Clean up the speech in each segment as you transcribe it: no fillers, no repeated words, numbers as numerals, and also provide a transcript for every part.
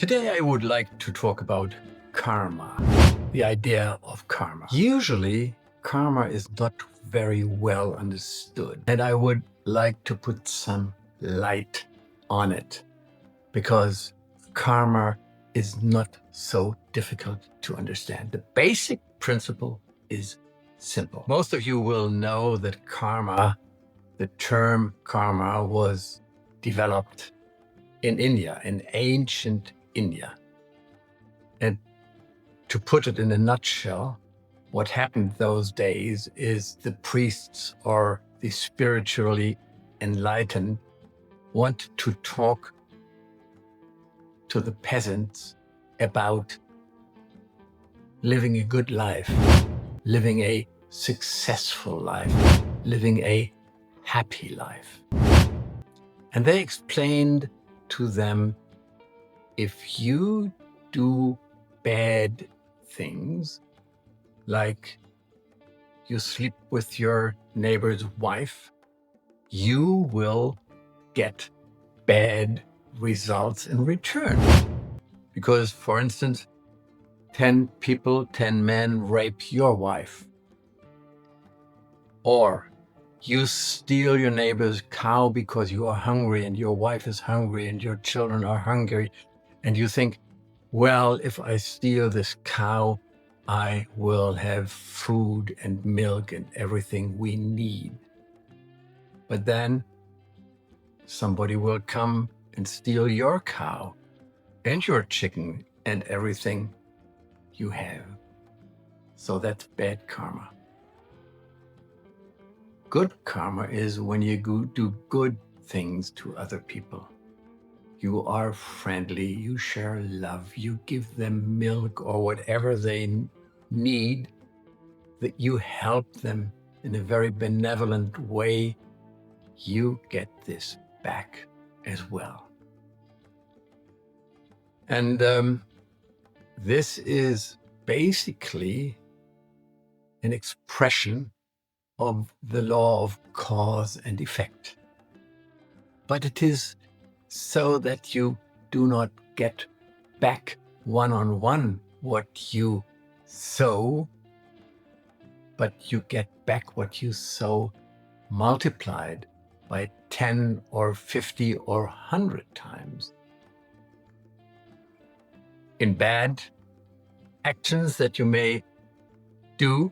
Today I would like to talk about karma, the idea of karma. Usually, karma is not very well understood, and I would like to put some light on it because karma is not so difficult to understand. The basic principle is simple. Most of you will know that karma, the term karma, was developed in India, in ancient India. And to put it in a nutshell, what happened those days is the priests or the spiritually enlightened wanted to talk to the peasants about living a good life, living a successful life, living a happy life. And they explained to them, if you do bad things, like you sleep with your neighbor's wife, you will get bad results in return. Because, for instance, 10 people, 10 men rape your wife. Or you steal your neighbor's cow because you are hungry and your wife is hungry and your children are hungry. And you think, well, if I steal this cow, I will have food and milk and everything we need. But then somebody will come and steal your cow and your chicken and everything you have. So that's bad karma. Good karma is when you do good things to other people. You are friendly, you share love, you give them milk or whatever they need, that you help them in a very benevolent way, you get this back as well. And this is basically an expression of the law of cause and effect. But it is so that you do not get back one-on-one what you sow, but you get back what you sow multiplied by 10 or 50 or 100 times. In bad actions that you may do,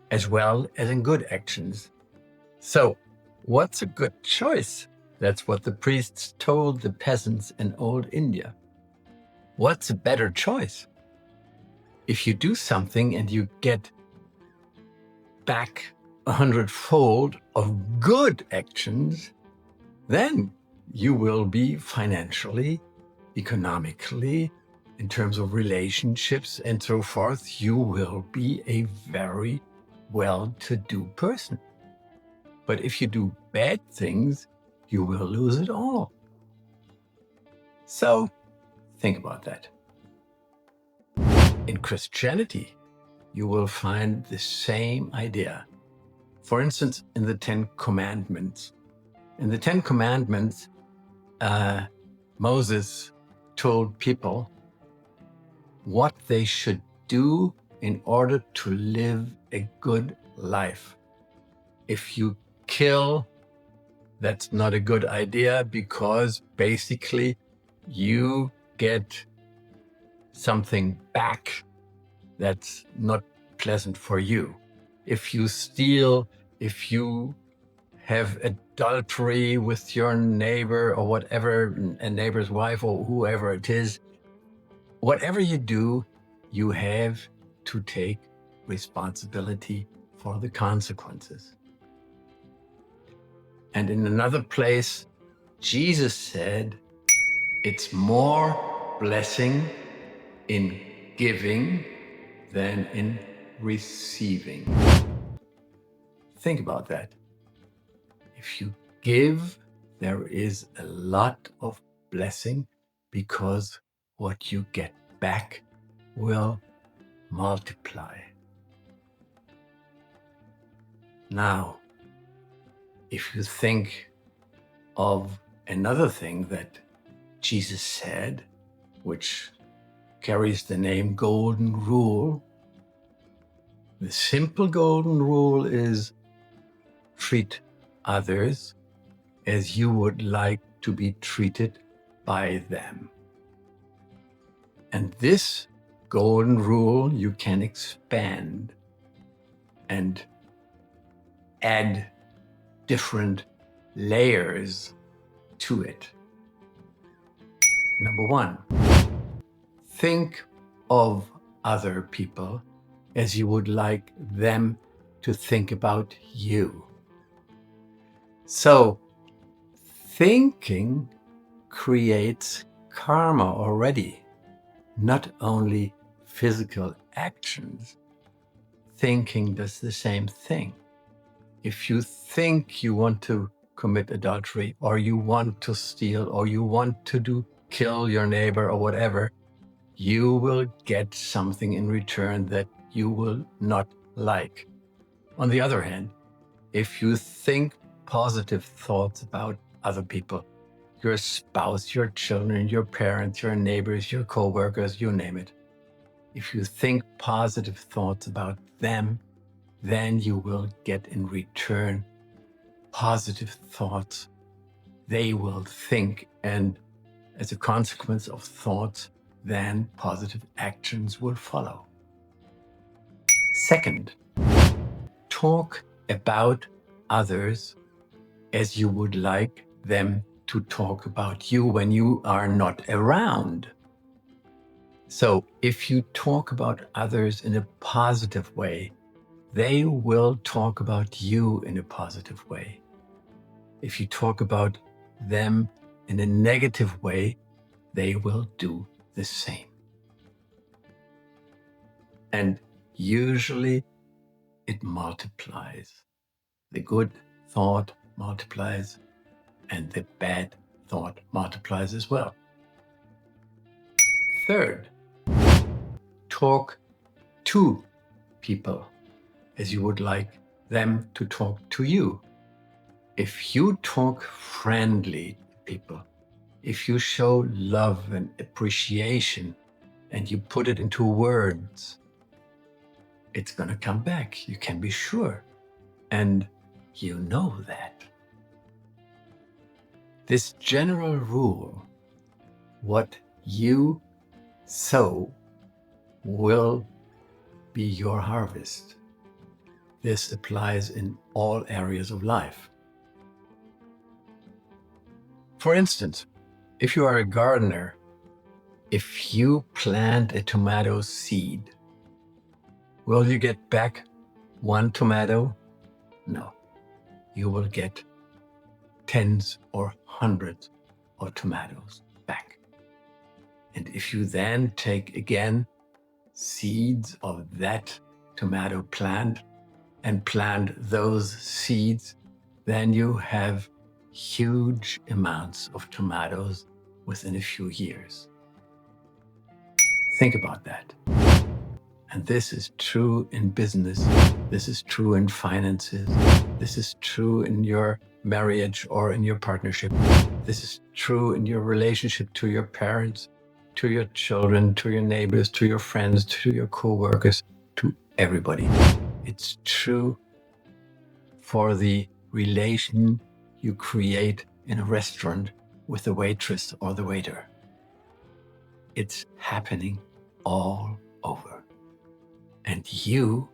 as well as in good actions. So, what's a good choice? That's what the priests told the peasants in old India. What's a better choice? If you do something and you get back 100-fold of good actions, then you will be financially, economically, in terms of relationships and so forth, you will be a very well-to-do person. But if you do bad things, you will lose it all. So, think about that. In Christianity, you will find the same idea. For instance, in the 10 Commandments. In the 10 Commandments, Moses told people what they should do in order to live a good life. If you kill, that's not a good idea because basically you get something back that's not pleasant for you. If you steal, if you have adultery with your neighbor or whatever, a neighbor's wife or whoever it is, whatever you do, you have to take responsibility for the consequences. And in another place, Jesus said, it's more blessing in giving than in receiving. Think about that. If you give, there is a lot of blessing because what you get back will multiply. Now, if you think of another thing that Jesus said, which carries the name Golden Rule. The simple Golden Rule is treat others as you would like to be treated by them. And this Golden Rule you can expand and add different layers to it. Number one, think of other people as you would like them to think about you. So, thinking creates karma already, not only physical actions. Thinking does the same thing. If you think you want to commit adultery, or you want to steal, or you want to kill your neighbor or whatever, you will get something in return that you will not like. On the other hand, if you think positive thoughts about other people, your spouse, your children, your parents, your neighbors, your co-workers, you name it. If you think positive thoughts about them, then you will get in return positive thoughts they will think, and as a consequence of thoughts, then positive actions will follow. Second, talk about others as you would like them to talk about you when you are not around. So if you talk about others in a positive way, they will talk about you in a positive way. If you talk about them in a negative way, they will do the same. And usually it multiplies. The good thought multiplies, and the bad thought multiplies as well. Third, talk to people as you would like them to talk to you. If you talk friendly to people, if you show love and appreciation and you put it into words, it's going to come back. You can be sure. And you know that. This general rule, what you sow will be your harvest. This applies in all areas of life. For instance, if you are a gardener, if you plant a tomato seed, will you get back one tomato? No. You will get tens or hundreds of tomatoes back. And if you then take again seeds of that tomato plant and plant those seeds, then you have huge amounts of tomatoes within a few years. Think about that. And this is true in business. This is true in finances. This is true in your marriage or in your partnership. This is true in your relationship to your parents, to your children, to your neighbors, to your friends, to your co-workers, to everybody. It's true for the relation you create in a restaurant with the waitress or the waiter. It's happening all over. And you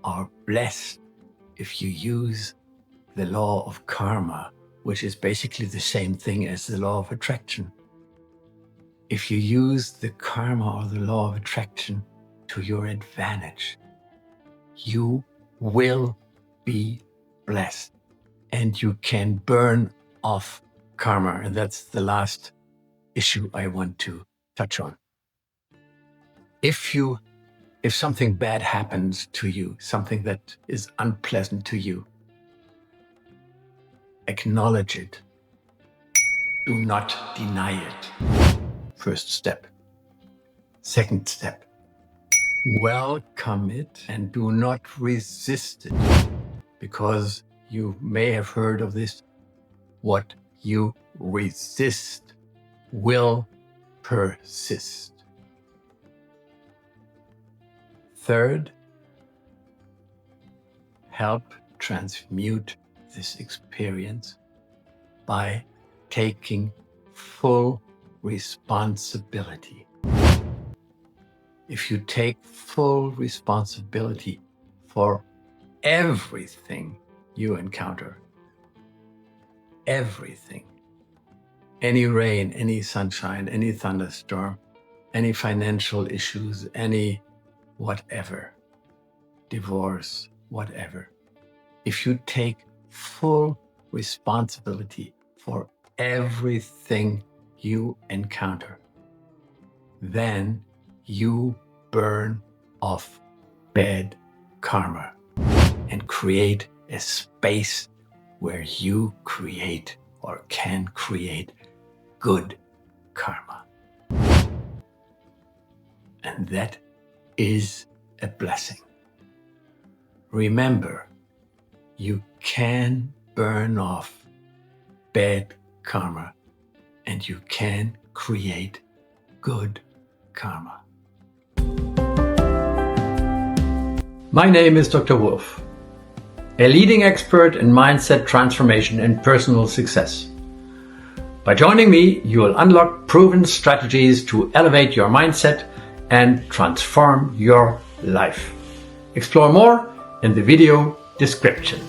are blessed if you use the law of karma, which is basically the same thing as the law of attraction. If you use the karma or the law of attraction to your advantage, you will be blessed. And you can burn off karma. And that's the last issue I want to touch on. If something bad happens to you, something that is unpleasant to you, acknowledge it. Do not deny it. First step. Second step, welcome it and do not resist it, because you may have heard of this. What you resist will persist. Third, help transmute this experience by taking full responsibility. If you take full responsibility for everything you encounter, everything, any rain, any sunshine, any thunderstorm, any financial issues, any whatever, divorce, whatever. If you take full responsibility for everything you encounter, then you burn off bad karma and create a space where you create or can create good karma. And that is a blessing. Remember, you can burn off bad karma and you can create good karma. My name is Dr. Wulff, a leading expert in mindset transformation and personal success. By joining me, you will unlock proven strategies to elevate your mindset and transform your life. Explore more in the video description.